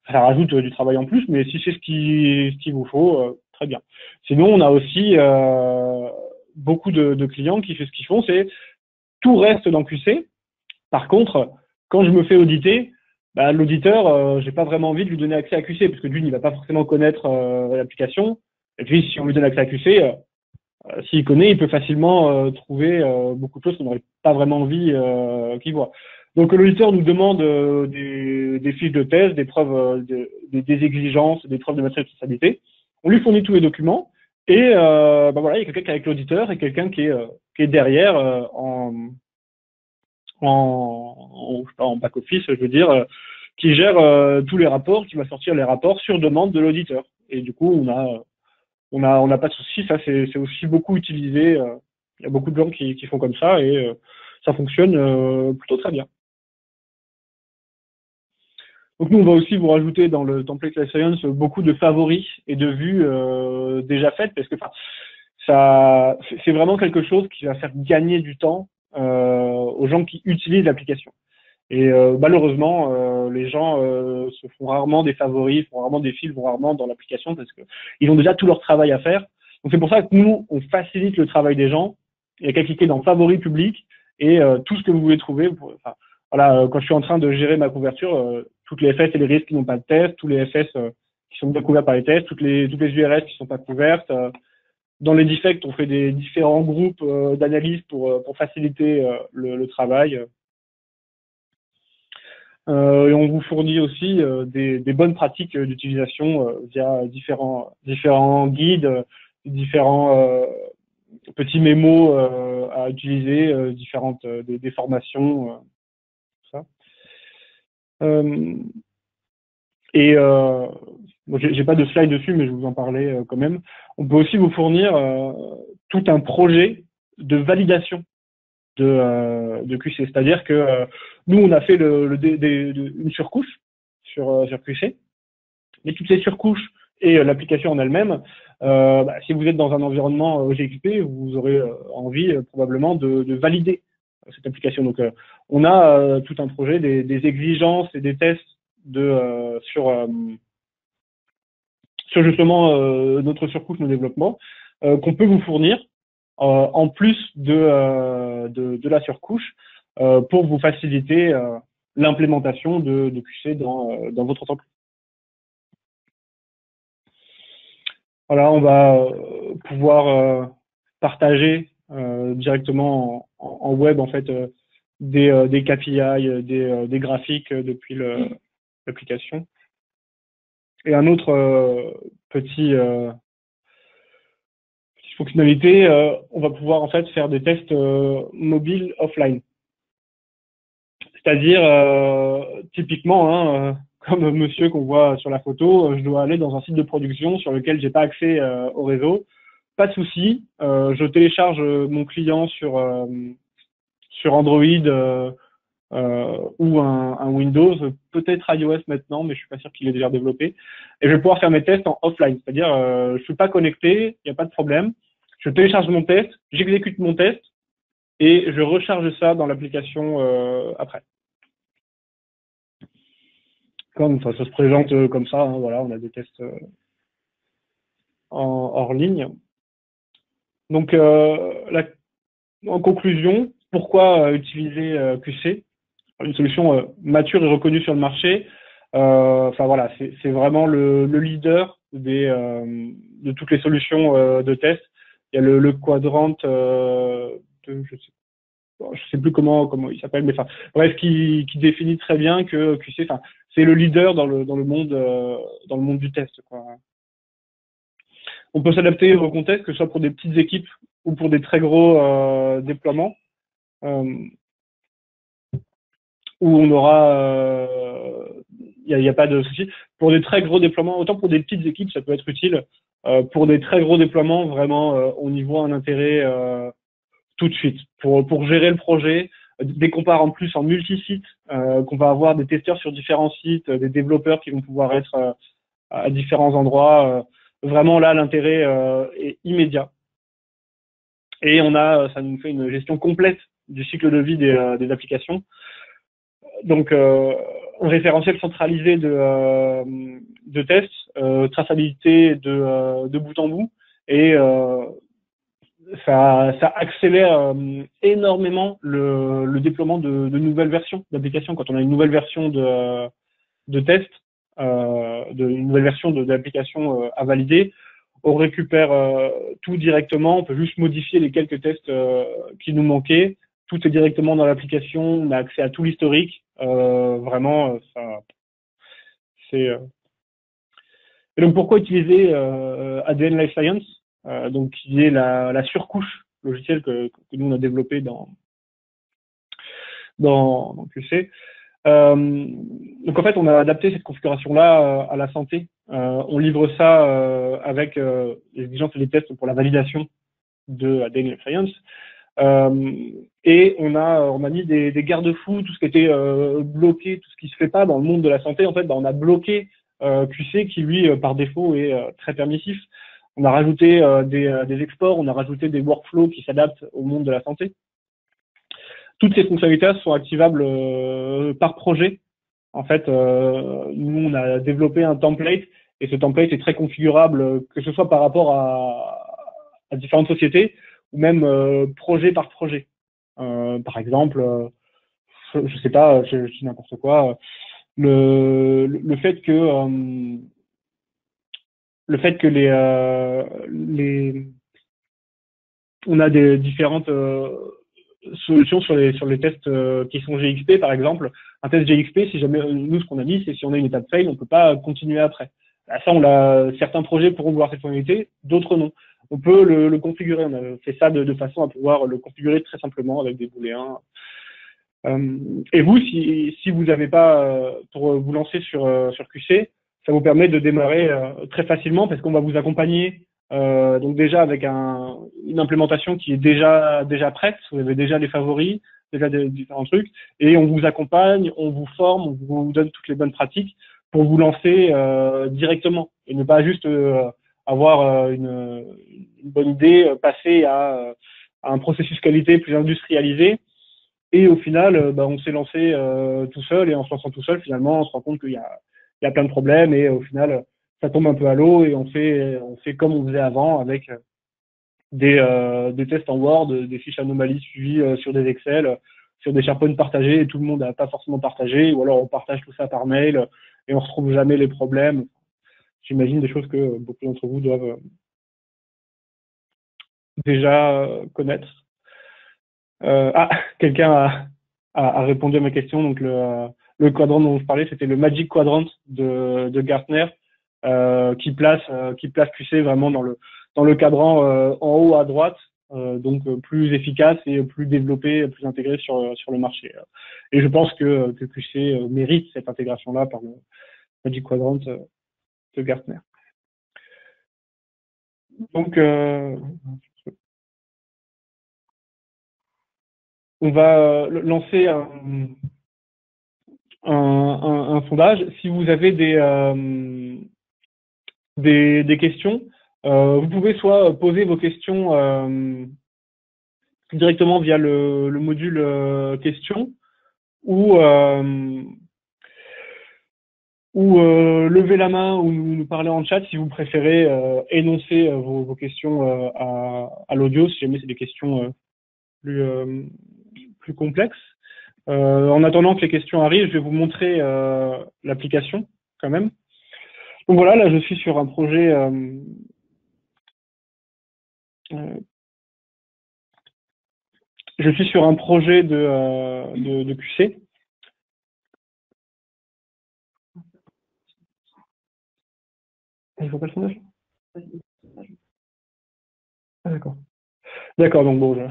rajoute du travail en plus, mais si c'est ce qu'il vous faut, très bien. Sinon, on a aussi beaucoup de clients qui font ce qu'ils font, c'est tout reste dans QC. Par contre, quand je me fais auditer, bah, l'auditeur, j'ai pas vraiment envie de lui donner accès à QC, parce que d'une, il va pas forcément connaître l'application. Et puis, si on lui donne accès à QC, s'il connaît, il peut facilement trouver beaucoup de choses qu'on n'aurait pas vraiment envie qu'il voit. Donc, l'auditeur nous demande des fiches de test, des preuves, des exigences, des preuves de maîtrise de responsabilité. On lui fournit tous les documents. Et bah voilà, il y a quelqu'un qui est avec l'auditeur et quelqu'un qui est derrière je sais pas, en back office, je veux dire, qui gère tous les rapports, qui va sortir les rapports sur demande de l'auditeur. Et du coup, on n'a pas de souci. Ça, c'est aussi beaucoup utilisé. Il y a beaucoup de gens qui font comme ça et ça fonctionne plutôt très bien. Donc nous, on va aussi vous rajouter dans le template Life Science beaucoup de favoris et de vues déjà faites, parce que ça, c'est vraiment quelque chose qui va faire gagner du temps aux gens qui utilisent l'application. Et malheureusement, les gens se font rarement des favoris, font rarement des fils, vont rarement dans l'application parce que ils ont déjà tout leur travail à faire. Donc c'est pour ça que nous, on facilite le travail des gens. Il n'y a qu'à cliquer dans favoris publics et tout ce que vous voulez trouver. Enfin, voilà, quand je suis en train de gérer ma couverture, toutes les FS et les risques qui n'ont pas de test, tous les FS qui sont bien couverts par les tests, toutes les URS qui ne sont pas couvertes. Dans les defects, on fait des différents groupes d'analyse pour faciliter le travail. Et on vous fournit aussi des bonnes pratiques d'utilisation via différents guides, différents petits mémos à utiliser, différentes des formations, tout ça. Et bon, j'ai pas de slide dessus, mais je vais vous en parler quand même. On peut aussi vous fournir tout un projet de validation de QC. C'est-à-dire que nous, on a fait une surcouche sur QC, mais toutes les surcouches et l'application en elle-même, si vous êtes dans un environnement GXP, vous aurez envie probablement de valider cette application. Donc, on a tout un projet, des exigences et des tests sur justement notre surcouche, nos développements, qu'on peut vous fournir en plus de la surcouche pour vous faciliter l'implémentation de QC dans votre entreprise. Voilà, on va pouvoir partager directement en web en fait des KPI, des graphiques depuis l'application. Et un autre petite fonctionnalité, on va pouvoir en fait faire des tests mobiles offline. C'est-à-dire typiquement, comme monsieur qu'on voit sur la photo, je dois aller dans un site de production sur lequel j'ai pas accès au réseau. Pas de souci, je télécharge mon client sur Android ou un Windows, peut-être iOS maintenant, mais je suis pas sûr qu'il est déjà développé. Et je vais pouvoir faire mes tests en offline, c'est-à-dire je suis pas connecté, il n'y a pas de problème. Je télécharge mon test, j'exécute mon test et je recharge ça dans l'application après. Comme ça se présente comme ça, hein, voilà, on a des tests hors ligne. Donc, en conclusion, pourquoi utiliser QC? Une solution mature et reconnue sur le marché. Enfin voilà, c'est vraiment le leader de toutes les solutions de test. Il y a le quadrant je sais plus comment il s'appelle, mais enfin bref, qui définit très bien que QC, enfin c'est le leader dans le monde du test, quoi. On peut s'adapter au contexte, que ce soit pour des petites équipes ou pour des très gros déploiements, où on aura, il y a pas de souci. Pour des très gros déploiements, autant pour des petites équipes, ça peut être utile. Pour des très gros déploiements, vraiment, on y voit un intérêt tout de suite. Pour gérer le projet, dès qu'on part en plus en multi-sites, qu'on va avoir des testeurs sur différents sites, des développeurs qui vont pouvoir être à différents endroits, vraiment là, l'intérêt est immédiat. Et ça nous fait une gestion complète du cycle de vie des applications. Donc, un référentiel centralisé de tests, traçabilité de bout en bout, et ça accélère énormément le déploiement de nouvelles versions d'applications. Quand on a une nouvelle version de test, une nouvelle version d'application à valider, on récupère tout directement. On peut juste modifier les quelques tests qui nous manquaient. Tout est directement dans l'application. On a accès à tout l'historique. Vraiment, ça, c'est. Et donc, pourquoi utiliser ADN Life Science, donc qui est la surcouche logicielle que nous on a développée dans QC. Donc en fait, on a adapté cette configuration-là à la santé. On livre ça avec les exigences et les tests pour la validation de ADN Life Science. Et on a mis des garde-fous, tout ce qui était bloqué, tout ce qui se fait pas dans le monde de la santé. En fait, on a bloqué QC qui lui par défaut est très permissif. On a rajouté des exports, on a rajouté des workflows qui s'adaptent au monde de la santé. Toutes ces fonctionnalités sont activables par projet. En fait, nous on a développé un template et ce template est très configurable, que ce soit par rapport à différentes sociétés ou même projet par projet. Par exemple, je sais pas, je dis n'importe quoi. Le fait que on a des différentes solutions sur les tests qui sont GXP, par exemple. Un test GXP, si jamais nous ce qu'on a dit, c'est si on a une étape fail, on peut pas continuer après. Ça, certains projets pourront vouloir cette fonctionnalité, d'autres non. On peut le configurer. On a fait ça de façon à pouvoir le configurer très simplement avec des booléens. Et vous, si vous n'avez pas pour vous lancer sur QC, ça vous permet de démarrer très facilement parce qu'on va vous accompagner donc déjà avec une implémentation qui est déjà prête. Vous avez déjà les favoris, déjà des différents trucs, et on vous accompagne, on vous forme, on vous donne toutes les bonnes pratiques pour vous lancer directement et ne pas juste avoir une bonne idée, passer à un processus qualité plus industrialisé. Et au final, on s'est lancé tout seul, et en se lançant tout seul, finalement, on se rend compte qu'il y a plein de problèmes, et au final, ça tombe un peu à l'eau, et on fait comme on faisait avant, avec des tests en Word, des fiches anomalies suivies sur des Excel, sur des SharePoint partagés, et tout le monde n'a pas forcément partagé, ou alors on partage tout ça par mail, et on ne retrouve jamais les problèmes. J'imagine des choses que beaucoup d'entre vous doivent déjà connaître. Quelqu'un a répondu à ma question. Donc le quadrant dont je parlais, c'était le Magic Quadrant de Gartner, qui place QC vraiment dans le cadran en haut à droite, donc plus efficace et plus développé, plus intégré sur le marché. Et je pense que QC mérite cette intégration-là par le Magic Quadrant de Gartner. Donc on va lancer un sondage. Si vous avez des questions, vous pouvez soit poser vos questions directement via le module questions, ou lever la main ou nous parler en chat si vous préférez énoncer vos questions à l'audio, si jamais c'est des questions plus complexes. En attendant que les questions arrivent, je vais vous montrer l'application quand même. Donc voilà, là je suis sur un projet de QC. Il faut pas le sondage ? Ah d'accord. D'accord, donc bon,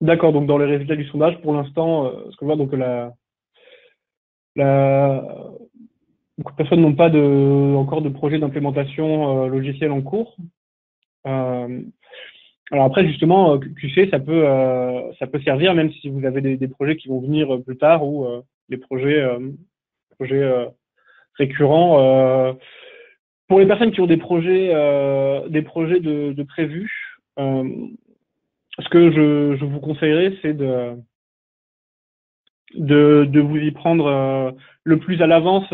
d'accord, donc dans les résultats du sondage, pour l'instant, ce qu'on voit, donc beaucoup de personnes n'ont pas encore de projet d'implémentation logicielle en cours. Alors après, justement, QC, ça peut servir, même si vous avez des projets qui vont venir plus tard, ou des projets récurrents. Pour les personnes qui ont des projets de prévus, ce que je vous conseillerais, c'est de vous y prendre le plus à l'avance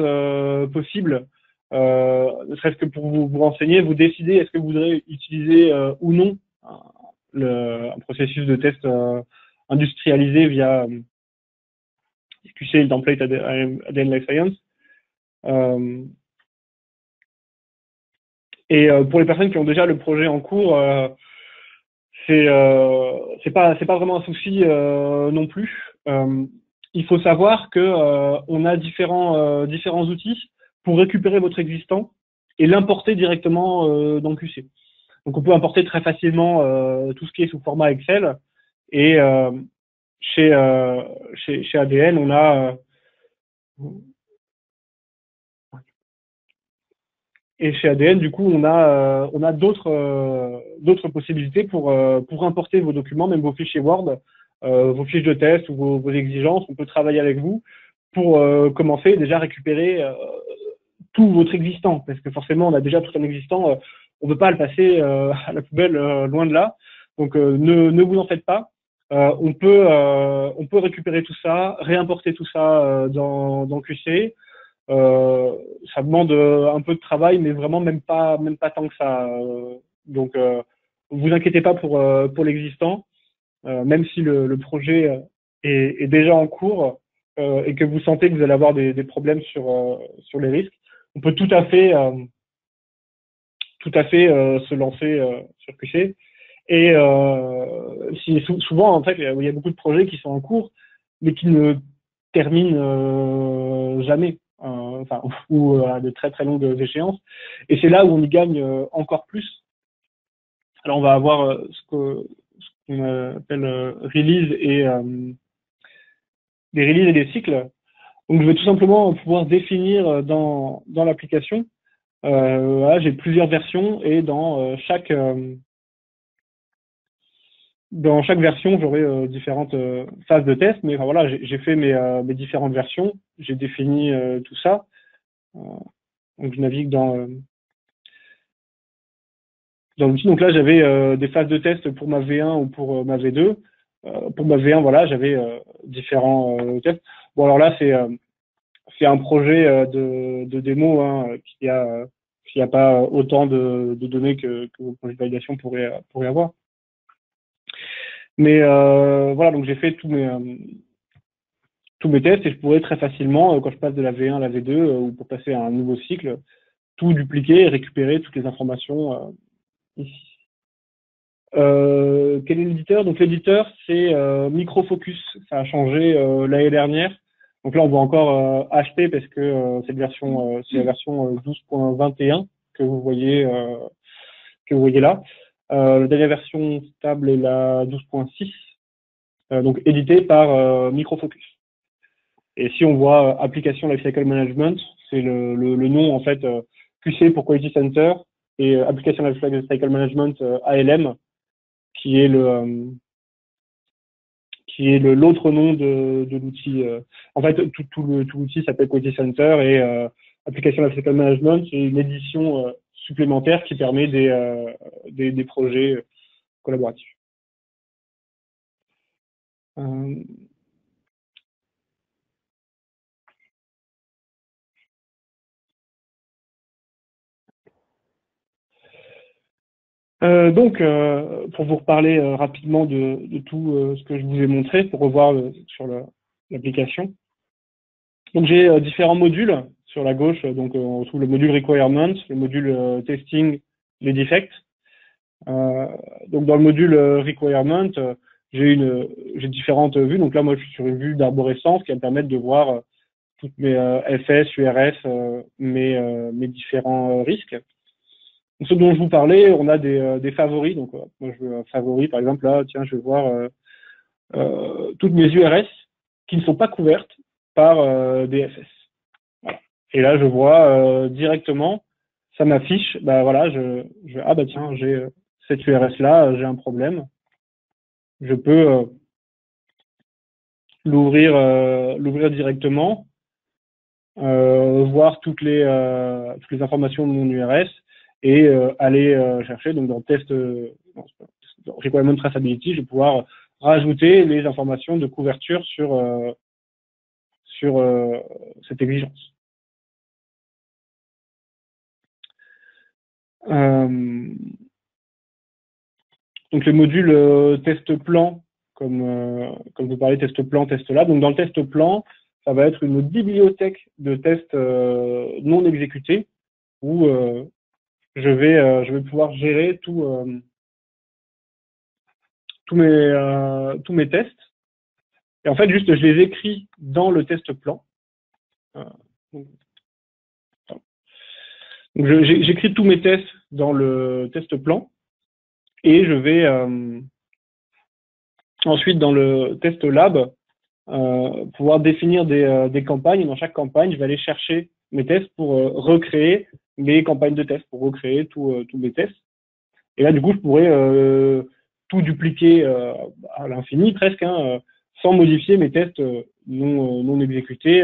possible, ne serait-ce que pour vous renseigner, vous décider est-ce que vous voudrez utiliser ou non un processus de test industrialisé via QC, le template ADN Life Science. Et pour les personnes qui ont déjà le projet en cours, c'est pas vraiment un souci non plus. Il faut savoir que on a différents outils pour récupérer votre existant et l'importer directement dans QC. Donc on peut importer très facilement tout ce qui est sous format Excel et chez ADN on a et chez ADN, du coup, on a d'autres possibilités pour importer vos documents, même vos fichiers Word, vos fiches de test ou vos exigences. On peut travailler avec vous pour commencer déjà à récupérer tout votre existant, parce que forcément, on a déjà tout un existant. On ne peut pas le passer à la poubelle, loin de là. Donc, ne vous en faites pas. On peut récupérer tout ça, réimporter tout ça dans QC. Ça demande un peu de travail, mais vraiment même pas tant que ça. Donc, vous inquiétez pas pour l'existant, même si le projet est déjà en cours et que vous sentez que vous allez avoir des problèmes sur les risques. On peut tout à fait se lancer sur QC. Et souvent, en fait, il y a beaucoup de projets qui sont en cours, mais qui ne terminent jamais, enfin, ou à de très très longues échéances. Et c'est là où on y gagne encore plus. Alors, on va avoir ce qu'on appelle release et des releases et des cycles. Donc, je vais tout simplement pouvoir définir dans l'application. Voilà, j'ai plusieurs versions et dans chaque version, j'aurai différentes phases de test, mais enfin, voilà, j'ai fait mes différentes versions, j'ai défini tout ça. Donc je navigue dans l'outil. Donc là, j'avais des phases de test pour ma V1 ou pour ma V2. Pour ma V1, voilà, j'avais différents tests. Bon, alors là, c'est un projet de démo hein, qui a pas autant de données que vos projets de validation pourraient avoir. Mais voilà, donc j'ai fait tous mes tests et je pourrais très facilement, quand je passe de la V1 à la V2 ou pour passer à un nouveau cycle, tout dupliquer et récupérer toutes les informations ici. Quel est l'éditeur? Donc l'éditeur, c'est Microfocus. Ça a changé l'année dernière. Donc là, on voit encore HP parce que c'est la version 12.21 que vous voyez là. La dernière version stable est la 12.6, donc éditée par Microfocus. Et si on voit application Lifecycle Management, c'est le nom en fait QC pour Quality Center et application Lifecycle Management ALM qui est l'autre nom de l'outil. En fait, tout l'outil s'appelle Quality Center et application Lifecycle Management, c'est une édition supplémentaire qui permet des projets collaboratifs. Donc, pour vous reparler rapidement de tout ce que je vous ai montré, pour revoir sur l'application. Donc, j'ai différents modules sur la gauche. Donc, on retrouve le module Requirement, le module Testing, les defects. Donc, dans le module Requirement, j'ai différentes vues. Donc là, moi, je suis sur une vue d'arborescence qui va me permettre de voir toutes mes FS, URS, mes différents risques. Donc, ce dont je vous parlais, on a des favoris. Donc, moi, je veux un favori, par exemple, là, tiens, je vais voir toutes mes URS qui ne sont pas couvertes par des FS. Voilà. Et là, je vois directement, ça m'affiche, bah voilà, ah bah tiens, j'ai cette URS-là, j'ai un problème. Je peux l'ouvrir directement, voir toutes les informations de mon URS et aller chercher. Donc dans test, dans Requirement Traceability, je vais pouvoir rajouter les informations de couverture sur sur cette exigence. Donc le module test plan, comme vous parlez, test plan, test lab. Donc dans le test plan, ça va être une bibliothèque de tests non exécutés où je vais pouvoir gérer tous mes tests. Et en fait, juste, je les écris dans le test plan. Donc j'écris tous mes tests dans le test plan et je vais ensuite dans le test lab pouvoir définir des campagnes. Et dans chaque campagne, je vais aller chercher mes tests pour recréer mes campagnes de tests, pour recréer tous mes tests. Et là, du coup, je pourrais tout dupliquer à l'infini presque, hein, sans modifier mes tests non exécutés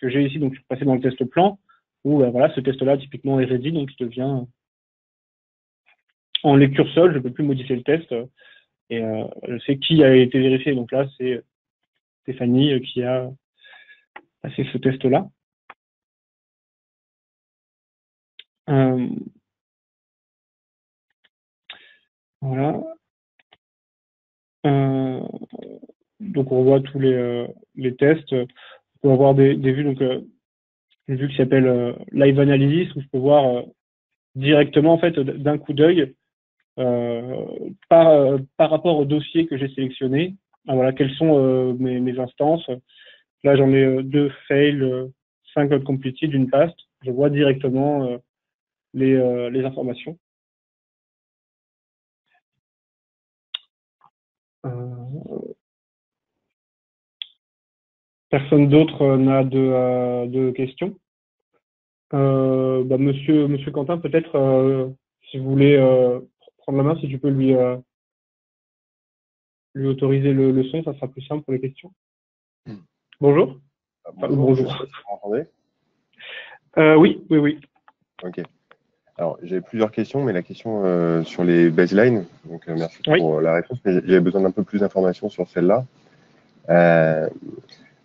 que j'ai ici. Donc, je suis passé dans le test plan où voilà, ce test-là, typiquement, est ready, donc il devient en lecture seule, je ne peux plus modifier le test et je sais qui a été vérifié. Donc là, c'est Stéphanie qui a passé ce test-là. Voilà. Donc on voit tous les tests. On peut avoir des vues, donc une vue qui s'appelle Live Analysis, où je peux voir directement en fait d'un coup d'œil par rapport au dossier que j'ai sélectionné. Voilà, quelles sont mes instances. Là, j'en ai 2 fails, 5 code completed, une paste. Je vois directement les informations. Personne d'autre n'a de questions. Monsieur Quentin, peut-être, si vous voulez prendre la main, si tu peux lui autoriser le son, ça sera plus simple pour les questions. Bonjour. Bonjour. Vous m'entendez? Oui. Ok. Alors, j'ai plusieurs questions, mais la question sur les baselines, donc merci pour la réponse, mais j'avais besoin d'un peu plus d'informations sur celle-là.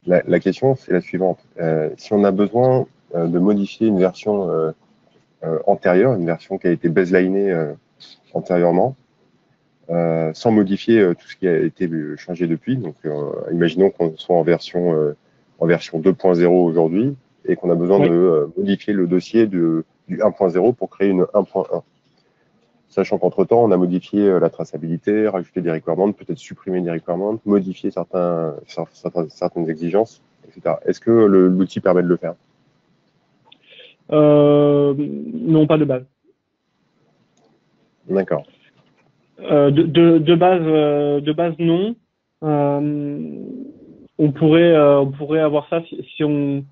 La question, c'est la suivante. Si on a besoin de modifier une version antérieure, une version qui a été baselinée antérieurement, sans modifier tout ce qui a été changé depuis, donc imaginons qu'on soit en version 2.0 aujourd'hui et qu'on a besoin de modifier le dossier du 1.0 pour créer une 1.1. Sachant qu'entre-temps, on a modifié la traçabilité, rajouté des requirements, peut-être supprimé des requirements, modifié certaines exigences, etc. Est-ce que l'outil permet de le faire? Non, pas de base. D'accord. De base, non. On pourrait avoir ça si on.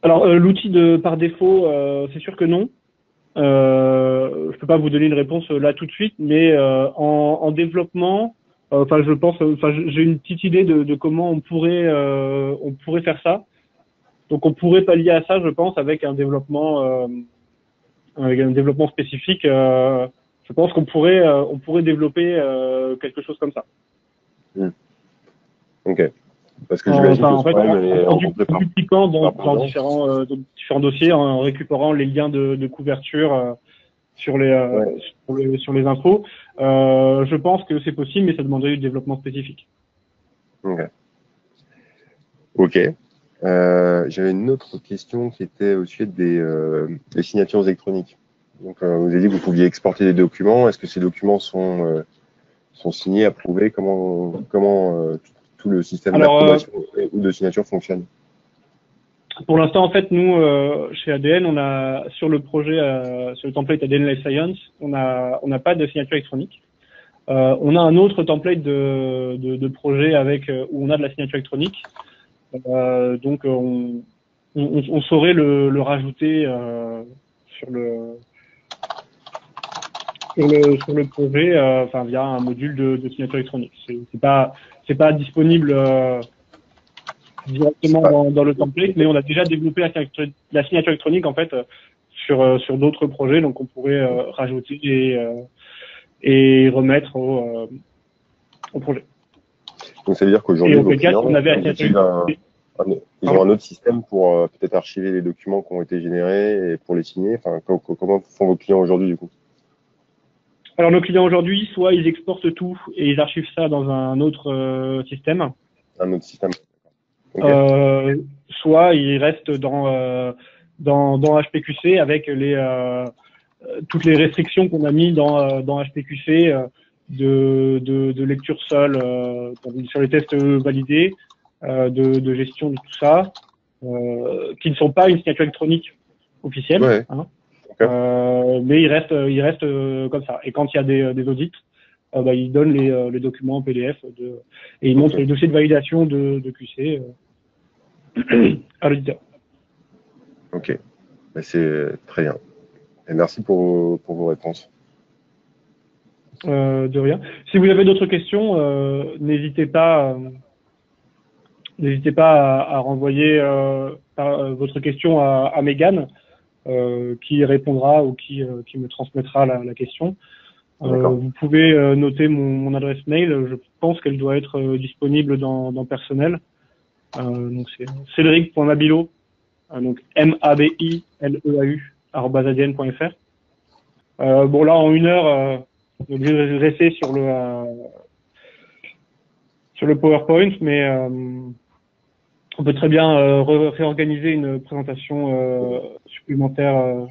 Alors, l'outil par défaut, c'est sûr que non. Je peux pas vous donner une réponse là tout de suite, mais en développement, j'ai une petite idée de comment on pourrait faire ça. Donc, on pourrait pallier à ça, je pense, avec un développement spécifique. Je pense qu'on pourrait développer quelque chose comme ça. Ok. Parce que j'imagine que en dupliquant dans différents dossiers, en récupérant les liens de couverture sur les infos. Je pense que c'est possible, mais ça demanderait du développement spécifique. Ok. J'avais une autre question qui était au sujet des signatures électroniques. Donc, vous avez dit que vous pouviez exporter des documents. Est-ce que ces documents sont signés, approuvés? Comment tout le système d'approbation ou de signature fonctionne? Pour l'instant, en fait, nous, chez ADN, on a sur le projet, sur le template ADN Life Science, on n'a pas de signature électronique. On a un autre template de projet où on a de la signature électronique. Donc, on saurait le rajouter sur le projet, via un module de signature électronique. C'est pas disponible directement dans le template, mais on a déjà développé la signature électronique en fait sur d'autres projets, donc on pourrait rajouter et remettre au projet. Donc ça veut dire qu'aujourd'hui, on avait la signature électronique. Ils ont un autre système pour peut-être archiver les documents qui ont été générés et pour les signer. Enfin, comment font vos clients aujourd'hui du coup? Alors nos clients aujourd'hui, soit ils exportent tout et ils archivent ça dans un autre système, Un autre système. Ok. soit ils restent dans HPQC avec toutes les restrictions qu'on a mis dans HPQC de lecture seule sur les tests validés, de gestion de tout ça, qui ne sont pas une signature électronique officielle, Ouais. hein, Ok. mais ils restent comme ça. Et quand il y a des audits, ils donnent les documents en PDF et ils montrent les dossiers de validation de QC à l'auditeur. Ok. Ben, c'est très bien. Et merci pour vos réponses. De rien. Si vous avez d'autres questions, n'hésitez pas à renvoyer votre question à Mégane, qui répondra ou qui me transmettra la question. Vous pouvez noter mon adresse mail. Je pense qu'elle doit être disponible dans personnel. Donc c'est cédric.mabilo, donc MABILEAU @adn.fr. Bon là en 1 heure, on est obligé de rester sur le PowerPoint, mais on peut très bien réorganiser une présentation supplémentaire